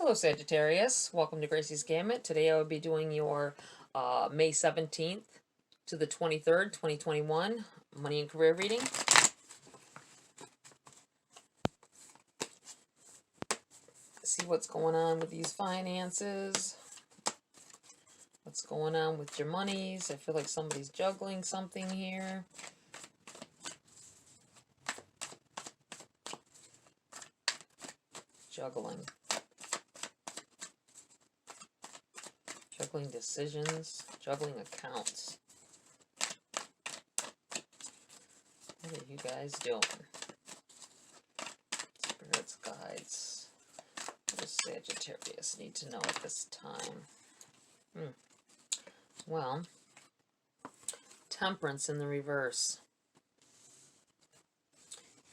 Hello Sagittarius, welcome to Gracie's Gamut. Today I will be doing your May 17th to the 23rd, 2021 money and career reading. See what's going on with these finances. What's going on with your monies. I feel like somebody's juggling something here. Juggling decisions, juggling accounts. What are you guys doing? Spirits, guides. What does Sagittarius need to know at this time? Well, Temperance in the reverse.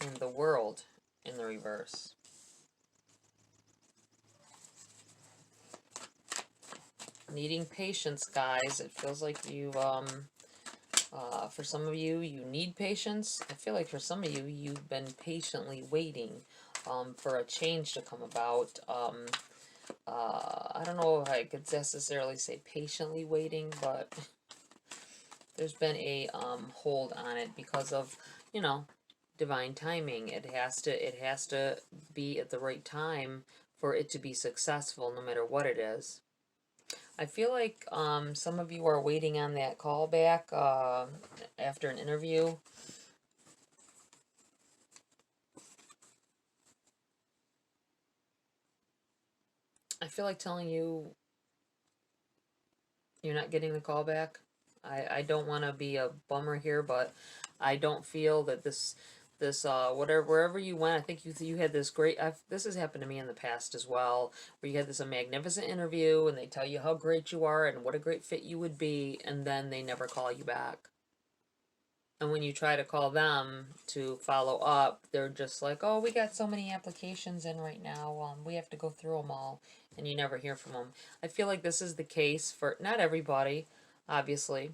And the World in the reverse. Needing patience, guys. It feels like you, for some of you, you need patience. I feel like for some of you, you've been patiently waiting for a change to come about. I don't know if I could necessarily say patiently waiting, but there's been a hold on it because of, you know, divine timing. It has to be at the right time for it to be successful, no matter what it is. I feel like some of you are waiting on that call back after an interview. I feel like telling you you're not getting the call back. I don't want to be a bummer here, but I don't feel that this wherever you went, I think you had this great, this has happened to me in the past as well, where you had this magnificent interview and they tell you how great you are and what a great fit you would be, and then they never call you back. And when you try to call them to follow up, they're just like, oh, we got so many applications in right now, we have to go through them all, and you never hear from them. I feel like this is the case for not everybody, obviously,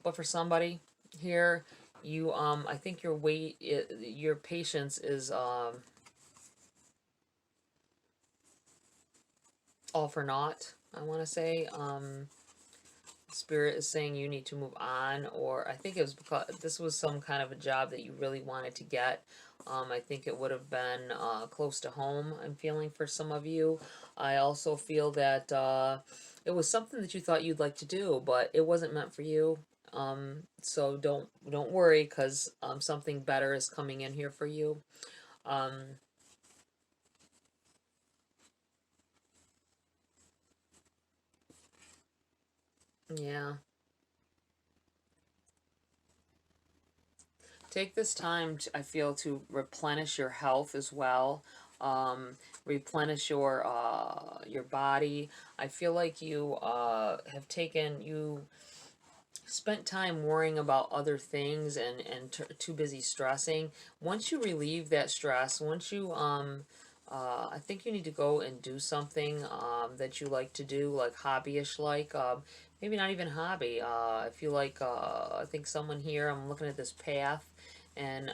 but for somebody here, you I think your patience is all for naught. I want to say Spirit is saying you need to move on, or I think it was because this was some kind of a job that you really wanted to get. I think it would have been close to home, I'm feeling, for some of you. I also feel that it was something that you thought you'd like to do, but it wasn't meant for you. So don't worry, because something better is coming in here for you. Yeah. Take this time, I feel, to replenish your health as well. Replenish your body. I feel like you you spent time worrying about other things and too busy stressing. Once you relieve that stress, once you I think you need to go and do something that you like to do, like hobbyish, like maybe not even hobby. I feel like I think someone here. I'm looking at this path, and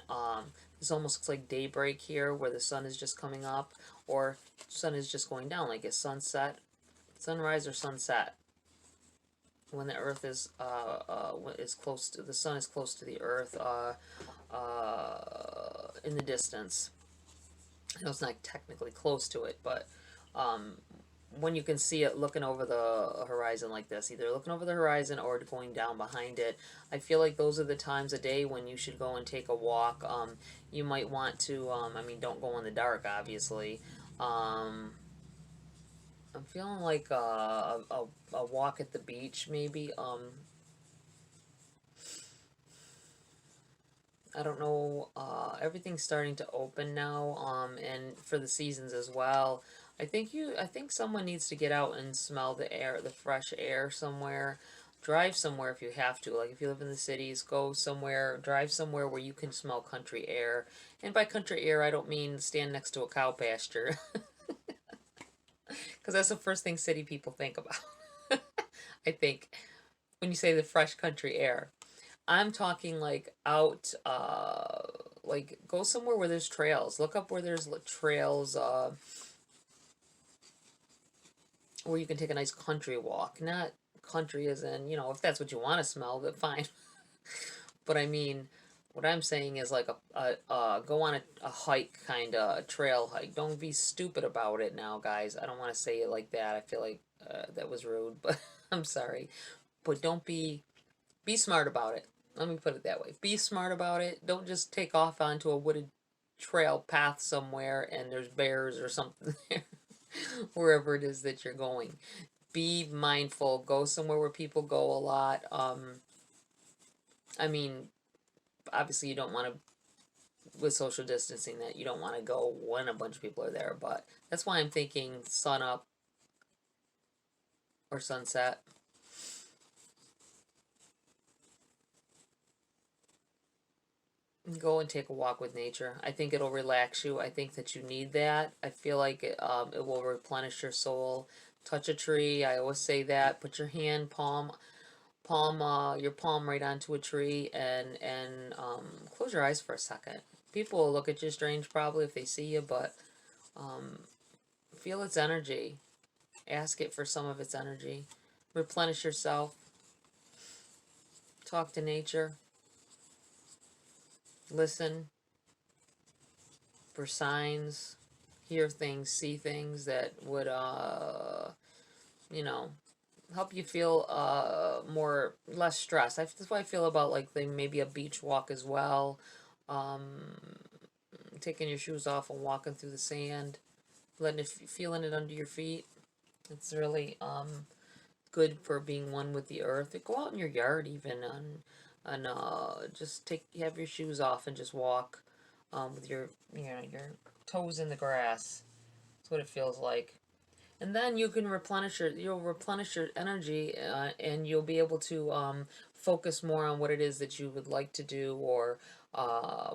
this almost looks like daybreak here, where the sun is just coming up, or sun is just going down, like a sunset, sunrise or sunset. When the Earth is close to the sun, is close to the Earth, in the distance. I know it's not technically close to it, but when you can see it looking over the horizon like this, either looking over the horizon or going down behind it, I feel like those are the times of day when you should go and take a walk. You might want to, I mean, don't go in the dark, obviously. I'm feeling like a walk at the beach, maybe. I don't know. Everything's starting to open now. And for the seasons as well. I think someone needs to get out and smell the air, the fresh air somewhere. Drive somewhere if you have to. Like if you live in the cities, go somewhere, drive somewhere where you can smell country air. And by country air, I don't mean stand next to a cow pasture. Because that's the first thing city people think about. I think when you say the fresh country air. I'm talking like out, like go somewhere where there's trails. Look up where there's trails, or you can take a nice country walk. Not country as in, you know, if that's what you want to smell, then fine. But I mean, what I'm saying is like go on a hike, kind of a trail hike. Don't be stupid about it now, guys. I don't want to say it like that. I feel like that was rude, but I'm sorry. But don't be smart about it. Let me put it that way. Be smart about it. Don't just take off onto a wooded trail path somewhere and there's bears or something there, wherever it is that you're going. Be mindful. Go somewhere where people go a lot. I mean, obviously you don't want to, with social distancing, that you don't want to go when a bunch of people are there, but that's why I'm thinking sun up or sunset. Go and take a walk with nature. I think it'll relax you. I think that you need that. I feel like it will replenish your soul. Touch a tree. I always say that. Put your hand your palm right onto a tree and close your eyes for a second. People will look at you strange probably if they see you, but um, feel its energy. Ask it for some of its energy. Replenish yourself. Talk to nature. Listen for signs. Hear things, see things that would, you know, help you feel less stress. That's why I feel about like maybe a beach walk as well. Um, Taking your shoes off and walking through the sand, feeling it under your feet. It's really good for being one with the earth. Go out in your yard even and just have your shoes off and just walk with your toes in the grass. That's what it feels like. And then you'll replenish your energy, and you'll be able to focus more on what it is that you would like to do, or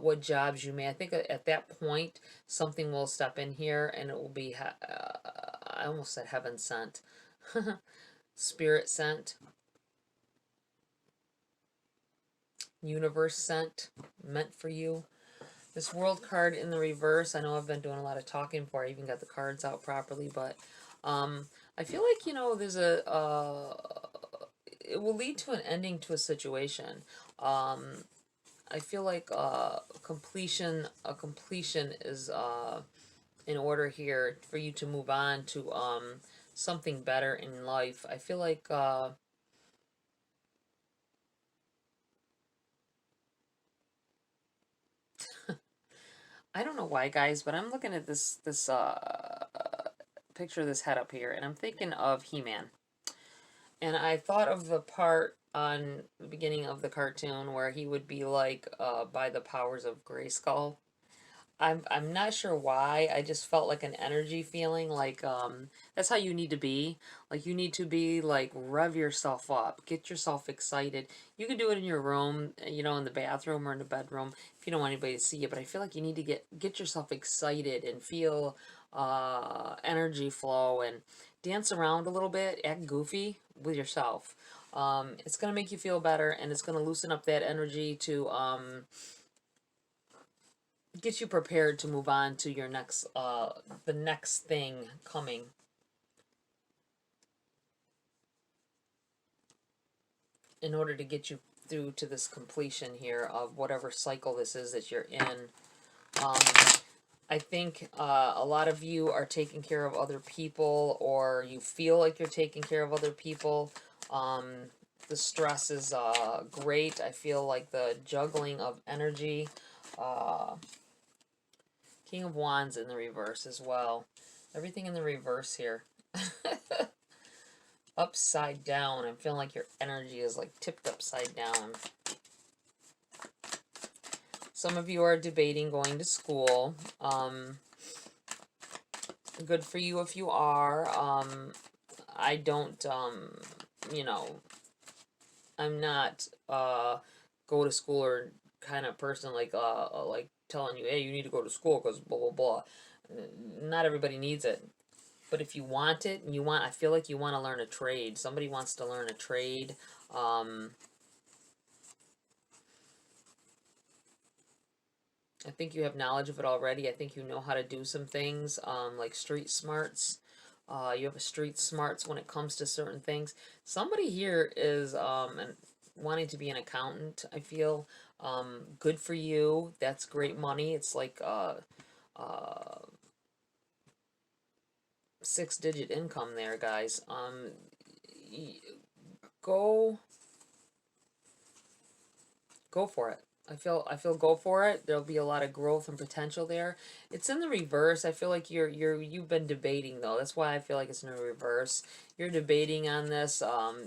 what jobs you may. I think at that point something will step in here, and it will be I almost said heaven sent, spirit sent, universe sent, meant for you. This world card in the reverse. I know I've been doing a lot of talking before I even got the cards out properly, but I feel like, there's it will lead to an ending to a situation. I feel like a completion is in order here for you to move on to something better in life. I feel like I don't know why, guys, but I'm looking at this picture of this head up here, and I'm thinking of He-Man. And I thought of the part on the beginning of the cartoon where he would be like by the powers of Grayskull. I'm not sure why. I just felt like an energy feeling, like that's how you need to be. Like you need to be like rev yourself up, get yourself excited. You can do it in your room, in the bathroom or in the bedroom if you don't want anybody to see you. But I feel like you need to get yourself excited and feel energy flow and dance around a little bit, act goofy with yourself. It's gonna make you feel better, and it's gonna loosen up that energy to get you prepared to move on to your the next thing coming, in order to get you through to this completion here of whatever cycle this is that you're in. um, I think a lot of you are taking care of other people, or you feel like you're taking care of other people. The stress is great. I feel like the juggling of energy. uh, King of Wands in the reverse as well. Everything in the reverse here. Upside down. I'm feeling like your energy is like tipped upside down. Some of you are debating going to school. Good for you if you are. I don't, I'm not go to school or kind of person like telling you, hey, you need to go to school because blah blah blah. Not everybody needs it, but if you want it and I feel like you want to learn a trade. Somebody wants to learn a trade. I think you have knowledge of it already. I think you know how to do some things, like street smarts. You have a street smarts when it comes to certain things. Somebody here is wanting to be an accountant, I feel. Good for you. That's great money. It's like uh, 6-digit income there, guys. Go go for it. I feel go for it. There'll be a lot of growth and potential there. It's in the reverse. I feel like you've been debating though. That's why I feel like it's in the reverse. You're debating on this.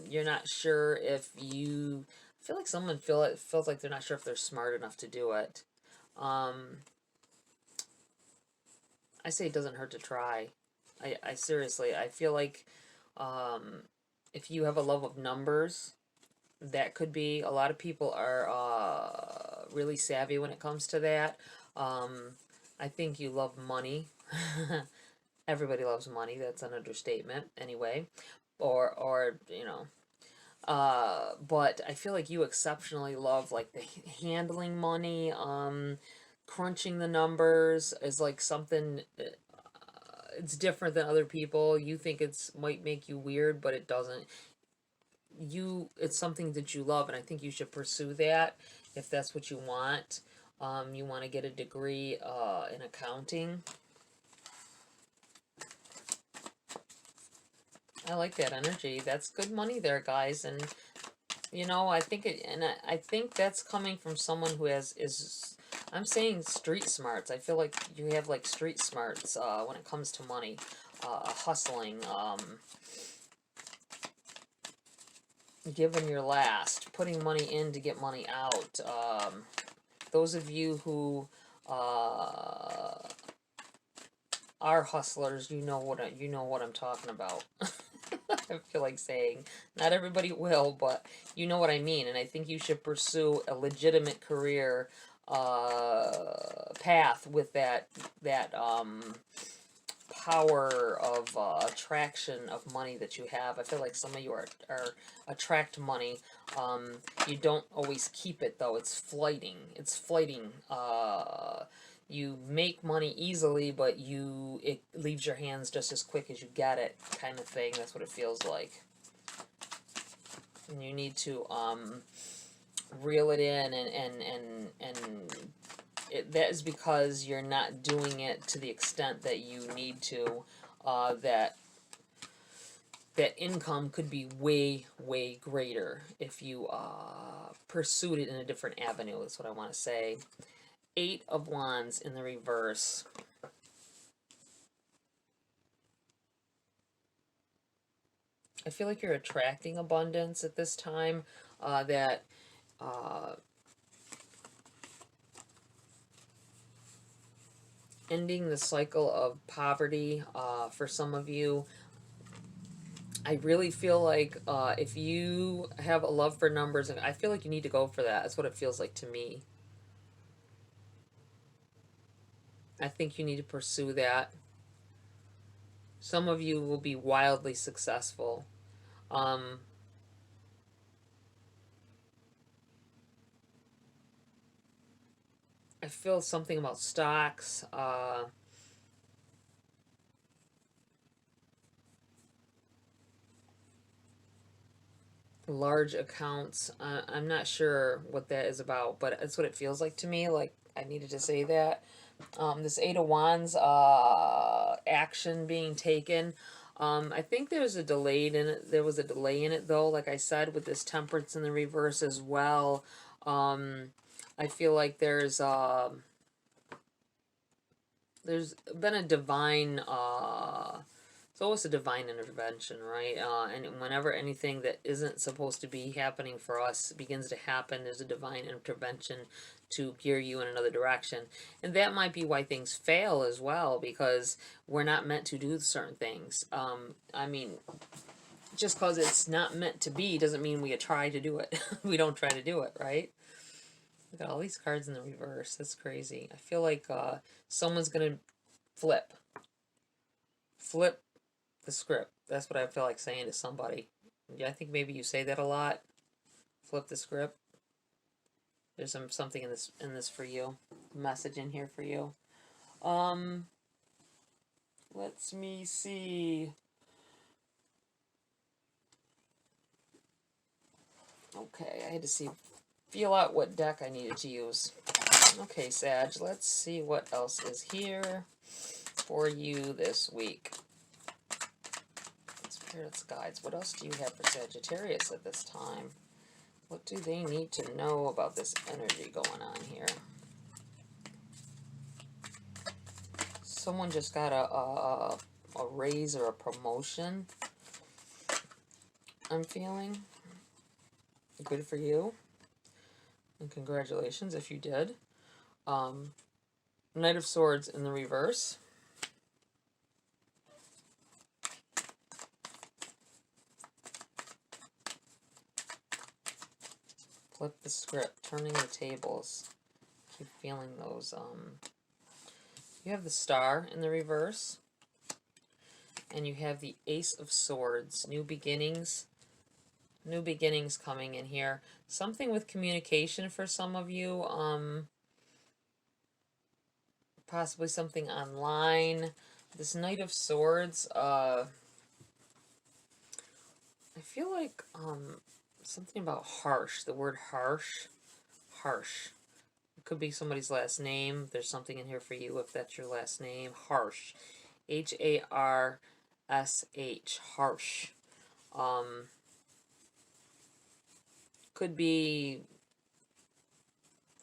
You're not sure if you I feel like someone feels like they're not sure if they're smart enough to do it. Um, I say it doesn't hurt to try. I seriously I feel like um, if you have a love of numbers, that could be. A lot of people are really savvy when it comes to that. Um, I think you love money. Everybody loves money. That's an understatement, anyway. Or you know. But I feel like you exceptionally love like the handling money. Crunching the numbers is like something. It's different than other people. You think it's might make you weird, but it doesn't. It's something that you love, and I think you should pursue that if that's what you want. You want to get a degree in accounting. I like that energy. That's good money there, guys. And I think I think that's coming from someone who is. I'm saying street smarts. I feel like you have like street smarts when it comes to money, hustling, giving your last, putting money in to get money out. Those of you who are hustlers, you know what I'm talking about. I feel like saying not everybody will, but you know what I mean. And I think you should pursue a legitimate career path with that power of attraction of money that you have. I feel like some of you are attract money. You don't always keep it though. It's flighting. It's flighting. You make money easily, but it leaves your hands just as quick as you get it, kind of thing. That's what it feels like. And you need to reel it in that is because you're not doing it to the extent that you need to. That income could be way, way greater if you pursued it in a different avenue. That's what I want to say. 8 of Wands in the reverse. I feel like you're attracting abundance at this time. That ending the cycle of poverty for some of you. I really feel like if you have a love for numbers, I feel like you need to go for that. That's what it feels like to me. I think you need to pursue that. Some of you will be wildly successful. I feel something about stocks. Large accounts. I'm not sure what that is about, but it's what it feels like to me. Like I needed to say that. This 8 of Wands, action being taken. I think there's a delay in it. There was a delay in it though. Like I said, with this Temperance in the reverse as well. I feel like there's been a divine. It's always a divine intervention, right? And whenever anything that isn't supposed to be happening for us begins to happen, there's a divine intervention to gear you in another direction. And that might be why things fail as well, because we're not meant to do certain things. I mean, just because it's not meant to be doesn't mean we try to do it. We don't try to do it, right? Look at all these cards in the reverse. That's crazy. I feel like someone's going to flip. Flip the script. That's what I feel like saying to somebody. Yeah, I think maybe you say that a lot. Flip the script. There's something in this for you. Message in here for you. Let's me see. Okay, I had to feel out what deck I needed to use. Okay, Sag, let's see what else is here for you this week. Spirits, guides, what else do you have for Sagittarius at this time? What do they need to know about this energy going on here? Someone just got a raise or a promotion, I'm feeling. Good for you. And congratulations if you did. Knight of Swords in the reverse. Flip the script, turning the tables. Keep feeling those. You have the Star in the reverse. And you have the Ace of Swords. New beginnings. New beginnings coming in here. Something with communication for some of you. Possibly something online. This Knight of Swords, I feel like something about harsh. The word harsh. Harsh. It could be somebody's last name. There's something in here for you if that's your last name. Harsh. Harsh. Harsh. Could be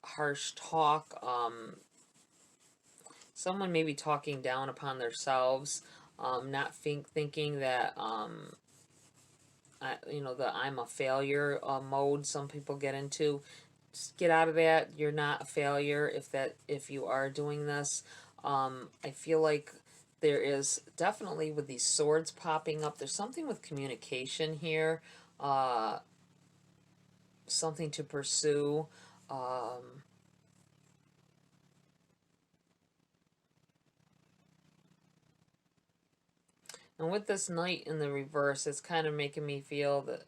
harsh talk. Someone may be talking down upon themselves. Not thinking that the I'm a failure mode some people get into. Just get out of that. You're not a failure if you are doing this. I feel like there is definitely, with these swords popping up, there's something with communication here. Something to pursue. And with this Knight in the reverse, it's kind of making me feel that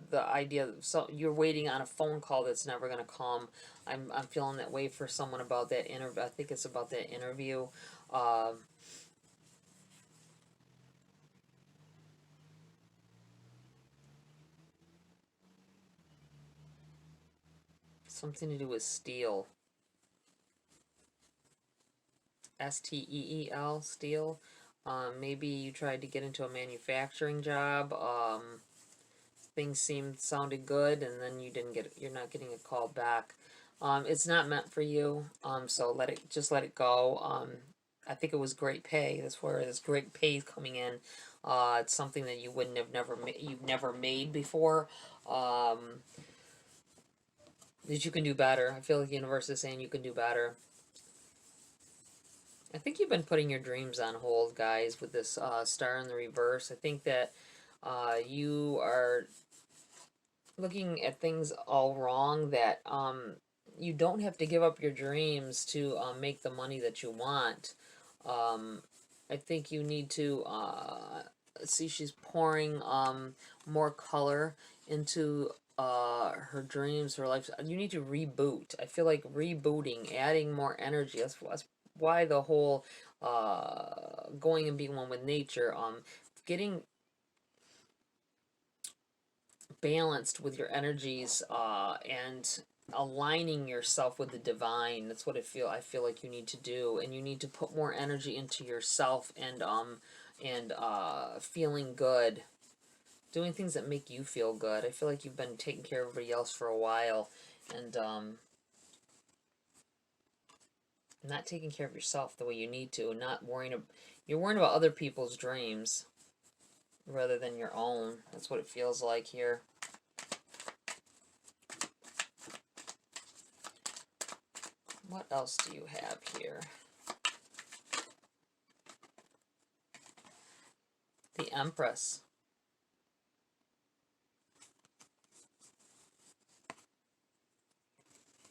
the idea that you're waiting on a phone call that's never going to come. I'm feeling that way for someone about that interview. I think it's about that interview. Something to do with steel. Steel, steel. Maybe you tried to get into a manufacturing job. Things sounded good, and then you're not getting a call back. It's not meant for you. So just let it go. I think it was great pay. That's where this great pay coming in. It's something that you wouldn't have you've never made before. That you can do better. I feel like the universe is saying you can do better. I think you've been putting your dreams on hold, guys, with this Star in the reverse. I think that you are looking at things all wrong, that you don't have to give up your dreams to make the money that you want. I think you need to see, she's pouring more color into her dreams, her life. You need to reboot. I feel like rebooting, adding more energy. That's why the whole going and being one with nature, getting balanced with your energies, and aligning yourself with the divine. That's what I feel like you need to do, and you need to put more energy into yourself, and feeling good, doing things that make you feel good. I feel like you've been taking care of everybody else for a while, and not taking care of yourself the way you need to, and you're worrying about other people's dreams rather than your own. That's what it feels like here. What else do you have here? The Empress.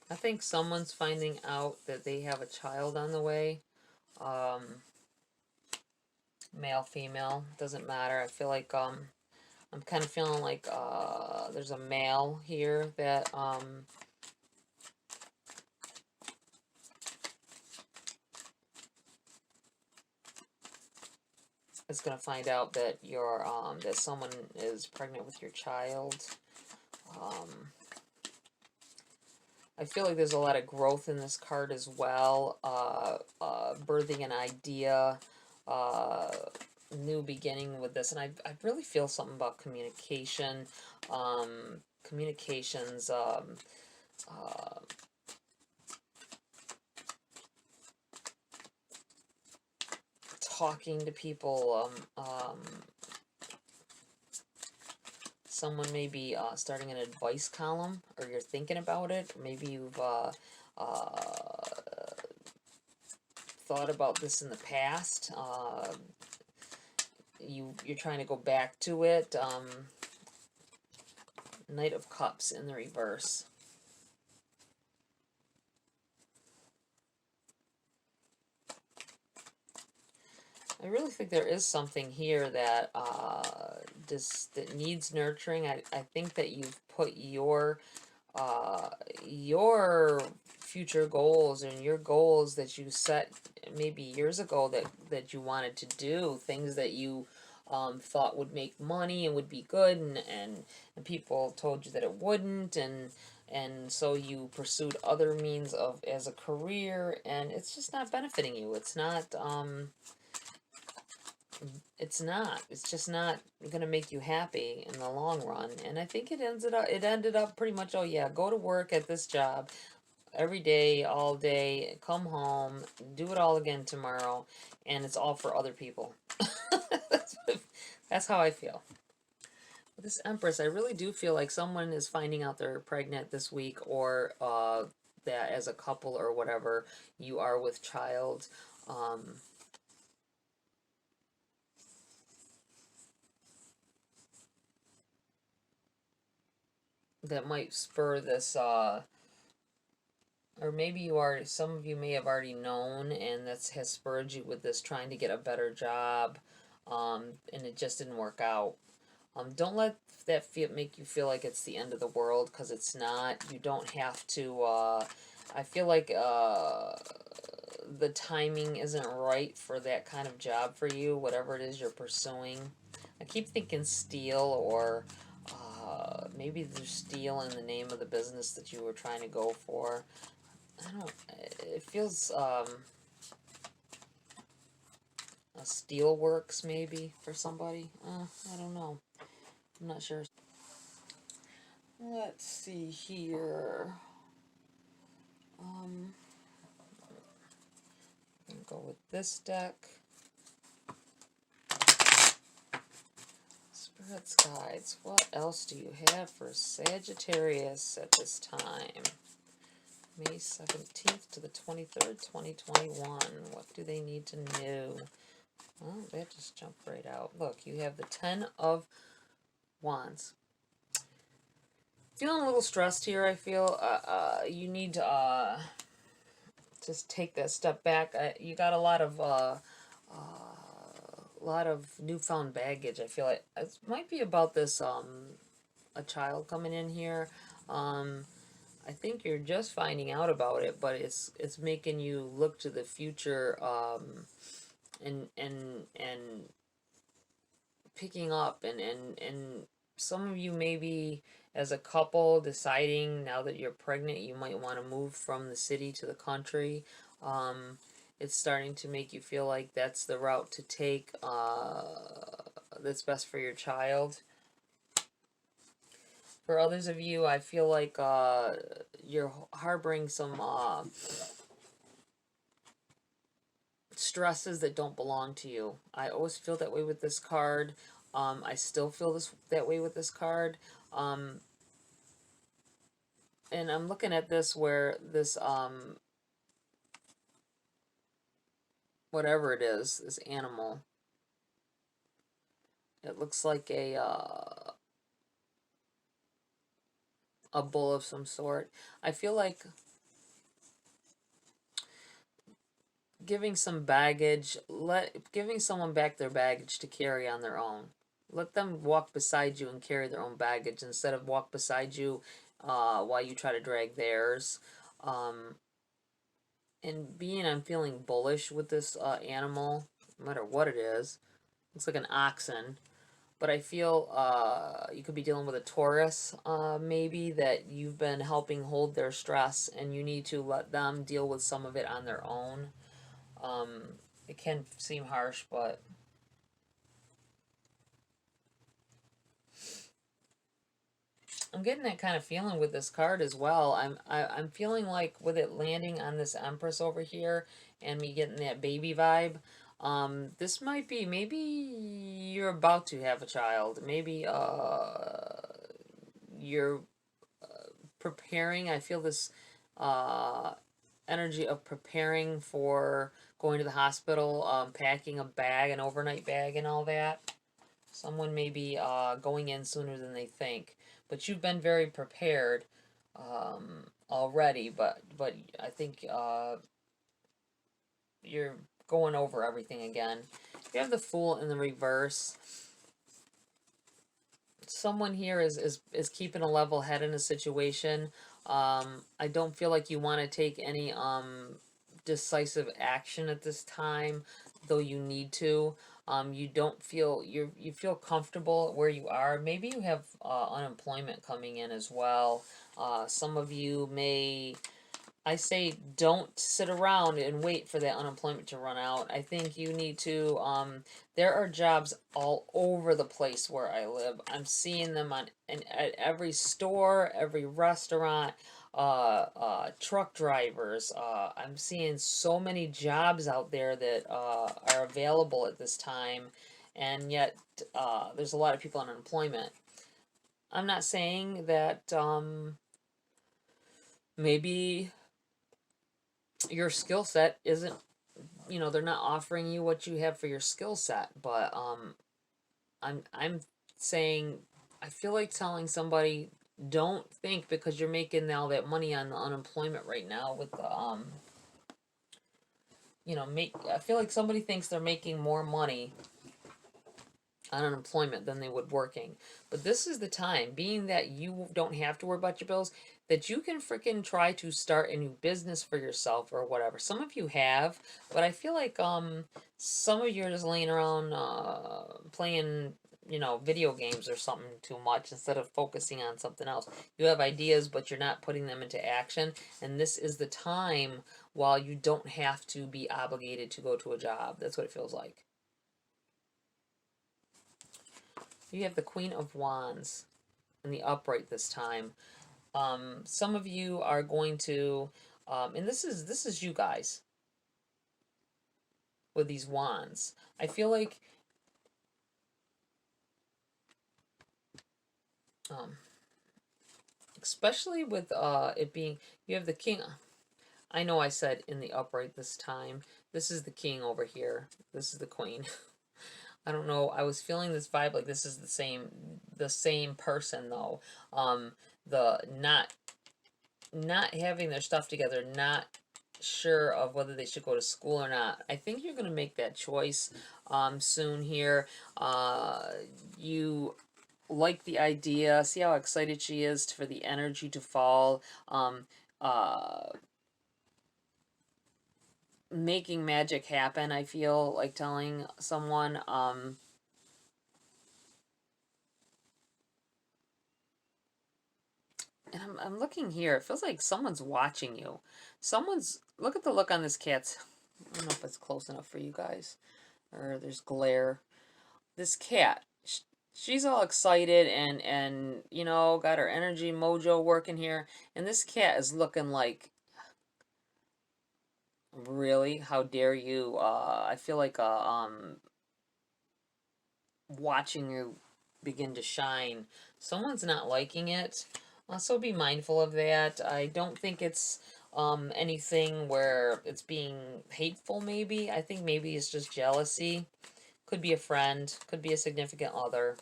I think someone's finding out that they have a child on the way. Male, female, doesn't matter. I feel like I'm kind of feeling like there's a male here that is going to find out that that someone is pregnant with your child. I feel like there's a lot of growth in this card as well. Birthing an idea, uh, new beginning with this. And I really feel something about communication, communications, uh, talking to people, someone may be starting an advice column, or you're thinking about it. Maybe you've thought about this in the past. You're trying to go back to it. Knight of Cups in the reverse. I really think there is something here that that needs nurturing. I think that you've put your future goals and your goals that you set maybe years ago that you wanted to do, things that you thought would make money and would be good, and people told you that it wouldn't, and so you pursued other means of as a career, and it's just not benefiting you. It's just not gonna make you happy in the long run. And I think it ended up pretty much, oh yeah, go to work at this job every day, all day, come home, do it all again tomorrow, and it's all for other people. That's how I feel. With this Empress, I really do feel like someone is finding out they're pregnant this week, or that as a couple or whatever, you are with child. That might spur this, or maybe some of you may have already known, and that has spurred you with this trying to get a better job, and it just didn't work out. Don't let that make you feel like it's the end of the world, because it's not. You don't have to, I feel like, the timing isn't right for that kind of job for you, whatever it is you're pursuing. I keep thinking steel, or maybe there's steel in the name of the business that you were trying to go for. I don't, it feels, a steel works maybe for somebody. I don't know. I'm not sure. Let's see here. I'm gonna go with this deck. Spirit's Guides. What else do you have for Sagittarius at this time? May 17th to the 23rd, 2021. What do they need to know? Oh, that just jumped right out. Look, you have the 10 of Wands. Feeling a little stressed here, I feel. You need to just take that step back. You got a lot of newfound baggage. I feel like it might be about this a child coming in here. I think you're just finding out about it, but it's making you look to the future, and picking up, and some of you maybe as a couple deciding now that you're pregnant you might want to move from the city to the country. It's starting to make you feel like that's the route to take, that's best for your child. For others of you, I feel like you're harboring some stresses that don't belong to you. I always feel that way with this card. I still feel that way with this card. And I'm looking at this where this, whatever it is, this animal, it looks like a bull of some sort. I feel like giving some baggage, giving someone back their baggage to carry on their own. Let them walk beside you and carry their own baggage instead of walk beside you while you try to drag theirs. And I'm feeling bullish with this animal, no matter what it is. Looks like an oxen. but I feel you could be dealing with a Taurus, maybe, that you've been helping hold their stress, and you need to let them deal with some of it on their own. It can seem harsh, but I'm getting that kind of feeling with this card as well. I'm feeling like with it landing on this Empress over here and me getting that baby vibe. This might be, maybe you're about to have a child. Maybe you're preparing. I feel this uh energy of preparing for going to the hospital, packing a bag, an overnight bag and all that. Someone may be going in sooner than they think, but you've been very prepared already. But I think you're going over everything again. You have the Fool in the reverse. Someone here is keeping a level head in a situation. I don't feel like you want to take any decisive action at this time, though you need to. You don't feel you feel comfortable where you are. Maybe you have unemployment coming in as well. Some of you may, I say, don't sit around and wait for that unemployment to run out. I think you need to, there are jobs all over the place where I live. I'm seeing them at every store, every restaurant, truck drivers. I'm seeing so many jobs out there that are available at this time, and yet there's a lot of people on unemployment. I'm not saying that maybe your skill set isn't, they're not offering you what you have for your skill set, but I'm saying, I feel like telling somebody, don't think because you're making all that money on the unemployment right now with the make, I feel like somebody thinks they're making more money on unemployment than they would working. But this is the time, being that you don't have to worry about your bills, that you can freaking try to start a new business for yourself or whatever. Some of you have, but I feel like some of you are just laying around playing, video games or something too much instead of focusing on something else. You have ideas, but you're not putting them into action, and this is the time while you don't have to be obligated to go to a job. That's what it feels like. You have the Queen of Wands in the upright this time. Some of you are going to, and this is you guys with these wands. I feel like, um, especially with it being, you have the King. I know I said in the upright this time. This is the King over here. This is the Queen. I don't know. I was feeling this vibe like this is the same person though. The not having their stuff together, not sure of whether they should go to school or not. I think you're going to make that choice soon here. You like the idea. See how excited she is for the energy to fall. Uh, Making magic happen, I feel like telling someone. And I'm looking here. It feels like someone's watching you. Look at the look on this cat's. I don't know if it's close enough for you guys. Or there's glare. This cat. She's all excited and got her energy mojo working here. And this cat is looking like, really? How dare you? I feel like watching you begin to shine. Someone's not liking it. So be mindful of that. I don't think it's anything where it's being hateful, maybe. I think maybe it's just jealousy. Could be a friend, could be a significant other.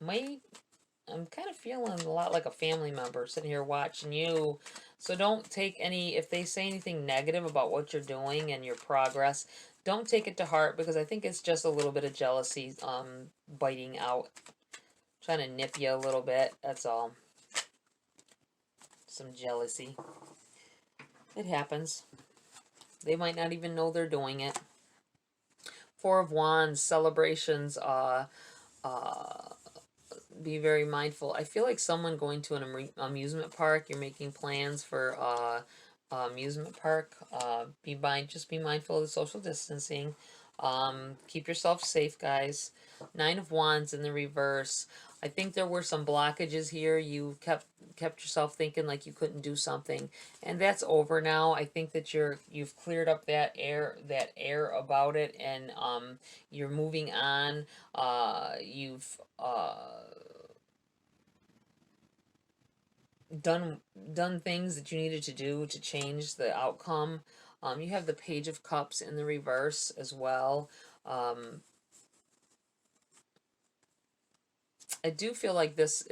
I'm kind of feeling a lot like a family member sitting here watching you. So don't take any, if they say anything negative about what you're doing and your progress, don't take it to heart, because I think it's just a little bit of jealousy biting out, trying to nip you a little bit. That's all. Some jealousy. It happens. They might not even know they're doing it. Four of Wands, celebrations, uh, be very mindful. I feel like someone going to an amusement park. You're making plans for amusement park. Just be mindful of the social distancing. Keep yourself safe, guys. Nine of Wands in the reverse. I think there were some blockages here. You kept yourself thinking like you couldn't do something, and that's over now. I think that you've cleared up that air about it, and you're moving on. You've done done things that you needed to do to change the outcome. You have the Page of Cups in the reverse as well. I do feel like it's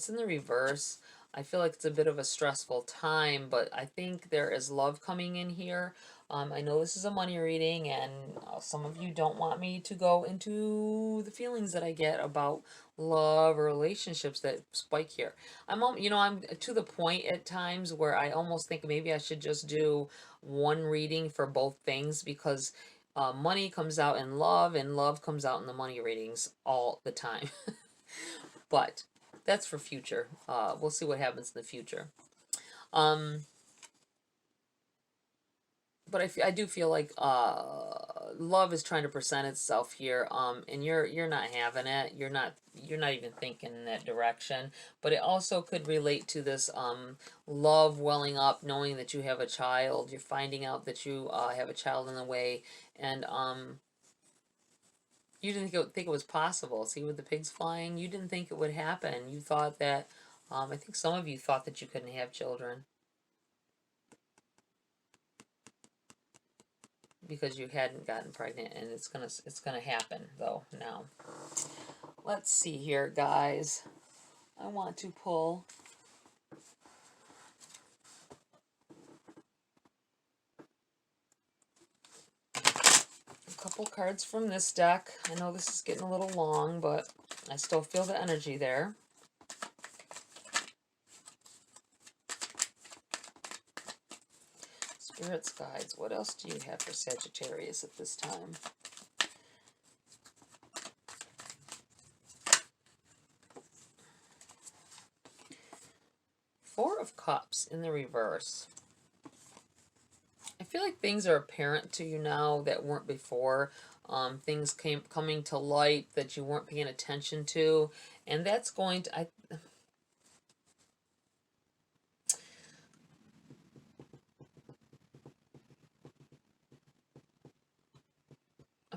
in the reverse. I feel like it's a bit of a stressful time, but I think there is love coming in here. I know this is a money reading, and some of you don't want me to go into the feelings that I get about love or relationships that spike here. I'm to the point at times where I almost think maybe I should just do one reading for both things, because money comes out in love, and love comes out in the money readings all the time. But that's for future. We'll see what happens in the future. Um, but I do feel like love is trying to present itself here. And you're not having it. You're not even thinking in that direction. But it also could relate to this love welling up, knowing that you have a child. You're finding out that you have a child in the way, and you didn't think it was possible. See, with the pigs flying, you didn't think it would happen. You thought that, I think some of you thought that you couldn't have children because you hadn't gotten pregnant, and it's gonna happen though now. Let's see here, guys. I want to pull a couple cards from this deck. I know this is getting a little long, but I still feel the energy there. Spirits, guides, what else do you have for Sagittarius at this time? Four of Cups in the reverse. I feel like things are apparent to you now that weren't before. Things coming to light that you weren't paying attention to, and that's going to. I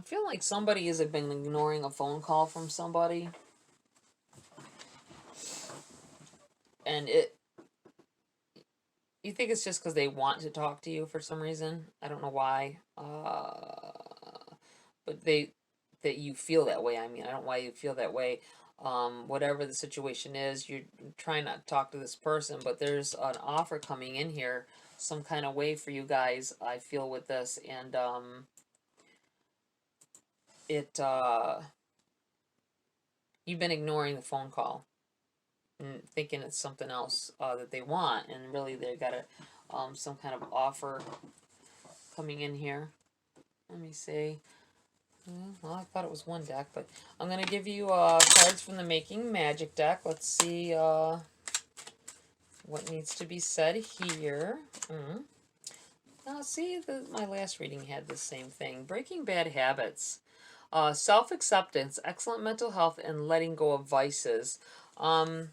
feel like somebody has been ignoring a phone call from somebody, and you think it's just because they want to talk to you for some reason. I don't know why. But that you feel that way. I mean, I don't know why you feel that way. Whatever the situation is, you're trying not to talk to this person, but there's an offer coming in here, some kind of way for you guys, I feel, with this, and you've been ignoring the phone call and thinking it's something else that they want, and really they got some kind of offer coming in here. Let me see. Well, I thought it was one deck, but I'm going to give you cards from the Making Magic deck. Let's see what needs to be said here. Now, see, my last reading had the same thing. Breaking bad habits. Self-acceptance, excellent mental health, and letting go of vices. I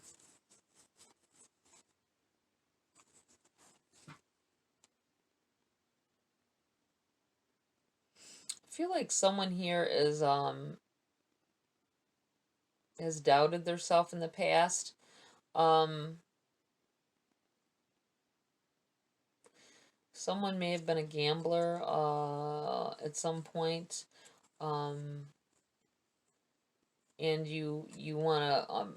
feel like someone here has doubted their self in the past. Someone may have been a gambler at some point, and you want to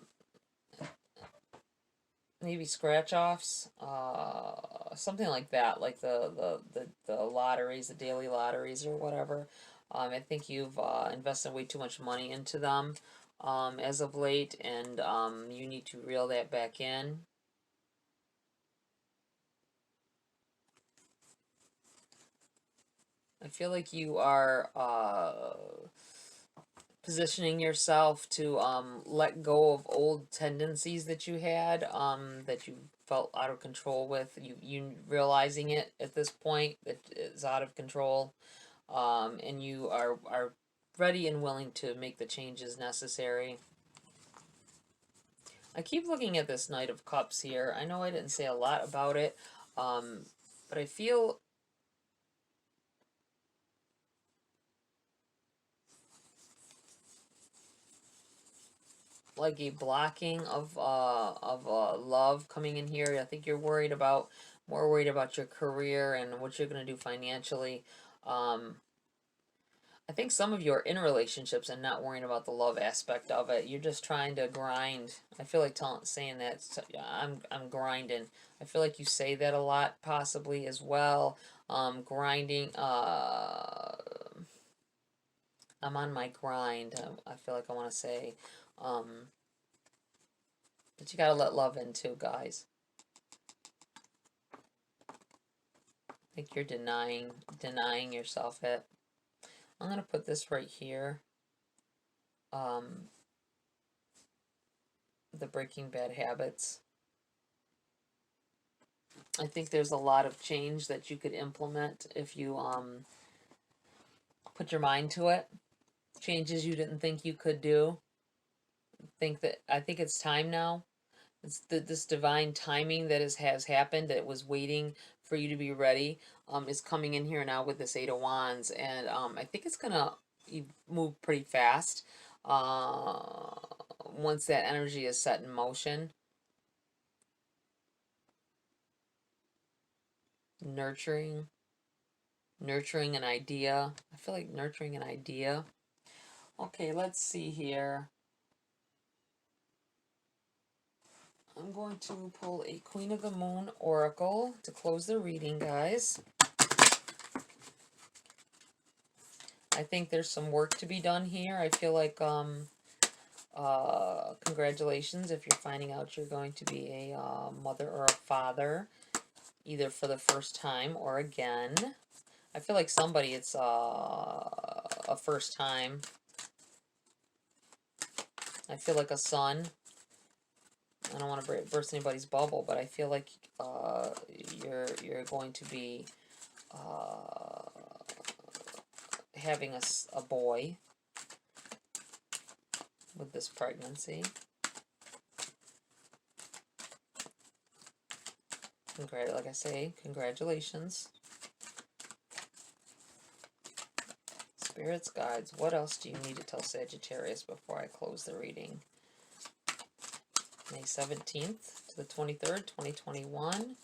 maybe scratch offs, something like that, like the lotteries, the daily lotteries or whatever. I think you've invested way too much money into them as of late, and you need to reel that back in. I feel like you are positioning yourself to let go of old tendencies that you had, that you felt out of control with. You realizing it at this point that it's out of control, and you are ready and willing to make the changes necessary. I keep looking at this Knight of Cups here. I know I didn't say a lot about it, but I feel like a blocking of love coming in here. I think you're more worried about your career and what you're going to do financially. I think some of you are in relationships and not worrying about the love aspect of it. You're just trying to grind. I feel like saying that I'm grinding. I feel like you say that a lot, possibly as well. Grinding. I'm on my grind. I feel like I want to say, but you gotta let love in too, guys. I think you're denying yourself it. I'm gonna put this right here. The Breaking Bad Habits. I think there's a lot of change that you could implement if you put your mind to it. Changes you didn't think you could do. I think it's time now. It's this divine timing that has happened, that was waiting for you to be ready, is coming in here now with this Eight of Wands, and I think it's gonna move pretty fast once that energy is set in motion. Nurturing an idea. I feel like nurturing an idea. Okay, let's see here. I'm going to pull a Queen of the Moon Oracle to close the reading, guys. I think there's some work to be done here. I feel like, congratulations if you're finding out you're going to be a mother or a father, either for the first time or again. I feel like somebody, it's a first time. I feel like a son. I don't want to burst anybody's bubble, but I feel like you're going to be having a boy with this pregnancy. Like I say, congratulations. Spirits, guides, what else do you need to tell Sagittarius before I close the reading? May 17th to the 23rd, 2021.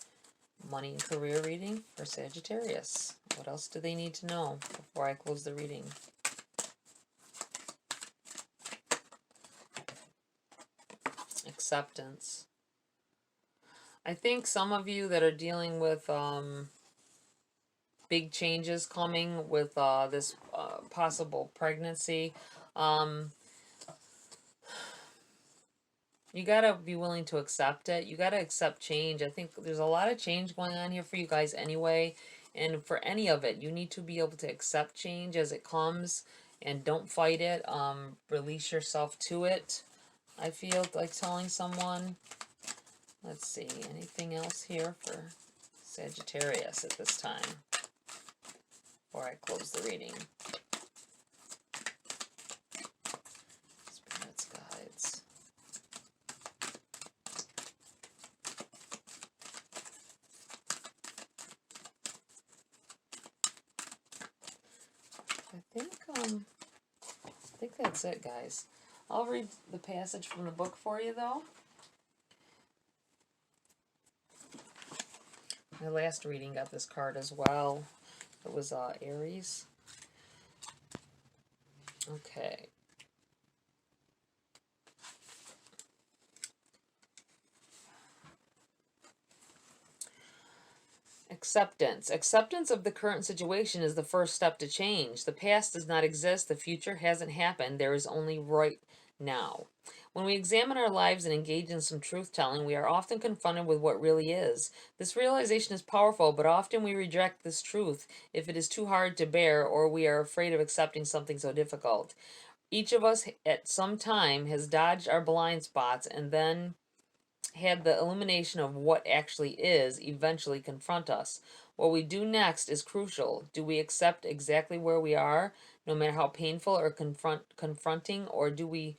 Money and career reading for Sagittarius. What else do they need to know before I close the reading? Acceptance. I think some of you that are dealing with big changes coming with this possible pregnancy, you gotta be willing to accept it. You gotta accept change. I think there's a lot of change going on here for you guys anyway. And for any of it, you need to be able to accept change as it comes and don't fight it. Release yourself to it. I feel like telling someone. Let's see, anything else here for Sagittarius at this time before I close the reading? Spirits, guides. I think that's it, guys. I'll read the passage from the book for you, though. My last reading got this card as well. It was Aries. Okay. Acceptance. Acceptance of the current situation is the first step to change. The past does not exist. The future hasn't happened. There is only right now. When we examine our lives and engage in some truth-telling, we are often confronted with what really is. This realization is powerful, but often we reject this truth if it is too hard to bear or we are afraid of accepting something so difficult. Each of us at some time has dodged our blind spots and then had the illumination of what actually is eventually confront us. What we do next is crucial. Do we accept exactly where we are, no matter how painful or confronting, or do we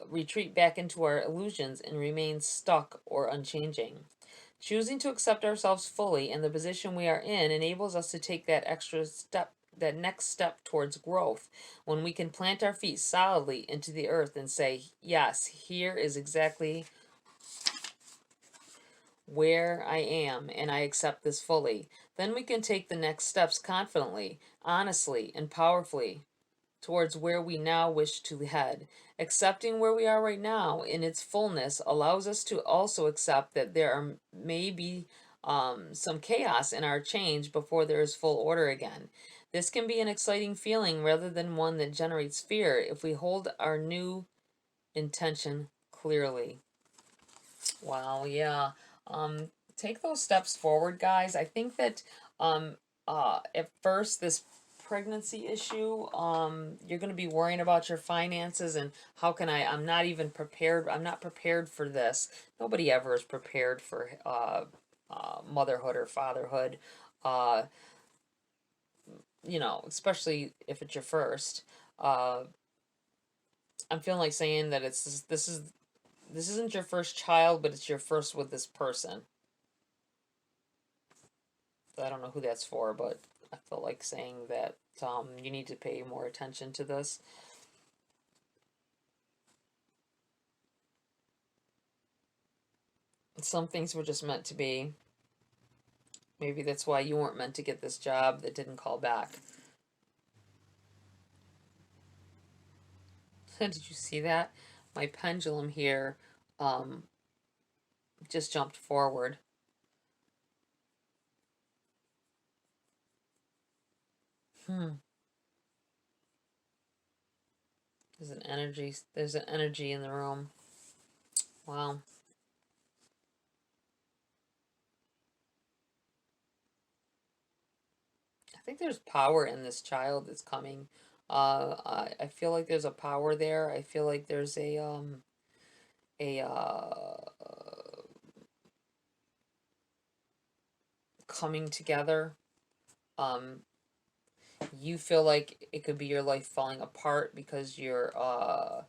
retreat back into our illusions and remain stuck or unchanging? Choosing to accept ourselves fully and the position we are in enables us to take that extra step, that next step towards growth, when we can plant our feet solidly into the earth and say, yes, here is exactly where I am, and I accept this fully. Then we can take the next steps confidently, honestly, and powerfully towards where we now wish to head. Accepting where we are right now in its fullness allows us to also accept that there may be some chaos in our change before there is full order again. This can be an exciting feeling rather than one that generates fear if we hold our new intention clearly. Wow, yeah. Take those steps forward, guys. I think that at first this pregnancy issue, you're going to be worrying about your finances and how can I'm not even prepared. I'm not prepared for this. Nobody ever is prepared for motherhood or fatherhood. Uh, especially if it's your first. Uh, I'm feeling like saying that this isn't your first child, but it's your first with this person. I don't know who that's for, but I felt like saying that you need to pay more attention to this. Some things were just meant to be. Maybe that's why you weren't meant to get this job that didn't call back. Did you see that? My pendulum here um, just jumped forward. Hmm. There's an energy in the room. Wow. I think there's power in this child that's coming. I feel like there's a power there. I feel like there's a coming together. Um, you feel like it could be your life falling apart because you're all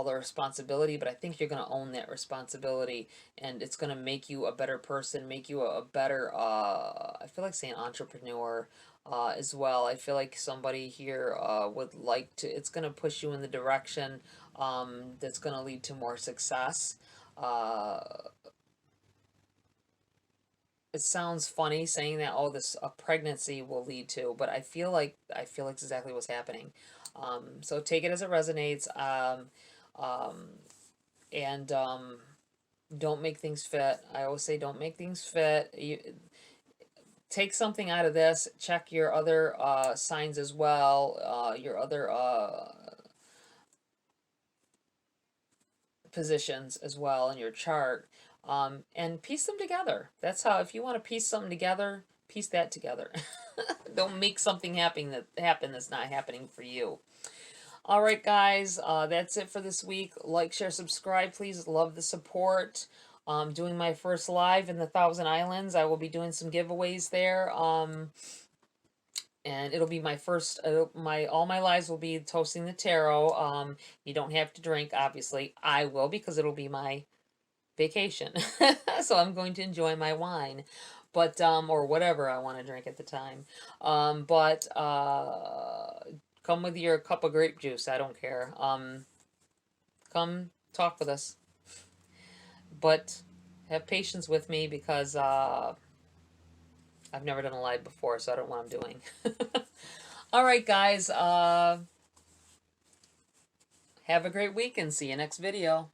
the responsibility, but I think you're going to own that responsibility and it's going to make you a better person, make you a better, I feel like saying entrepreneur as well. I feel like somebody here would like to, it's going to push you in the direction that's going to lead to more success. Uh, it sounds funny saying that, oh, this a pregnancy will lead to, but I feel like exactly what's happening. So take it as it resonates. Um, and don't make things fit. I always say don't make things fit. You take something out of this. Check your other signs as well. Your other positions as well in your chart. And piece them together. That's how, if you want to piece something together, piece that together. Don't make something happen that's not happening for you. All right, guys, that's it for this week. Like, share, subscribe, please. Love the support. Doing my first live in the Thousand Islands. I will be doing some giveaways there. And it'll be my first. All my lives will be toasting the tarot. You don't have to drink, obviously. I will because it'll be my vacation. So I'm going to enjoy my wine, but or whatever I want to drink at the time. But come with your cup of grape juice. I don't care. Come talk with us, but have patience with me because I've never done a live before, so I don't know what I'm doing. All right, guys. Have a great week and see you next video.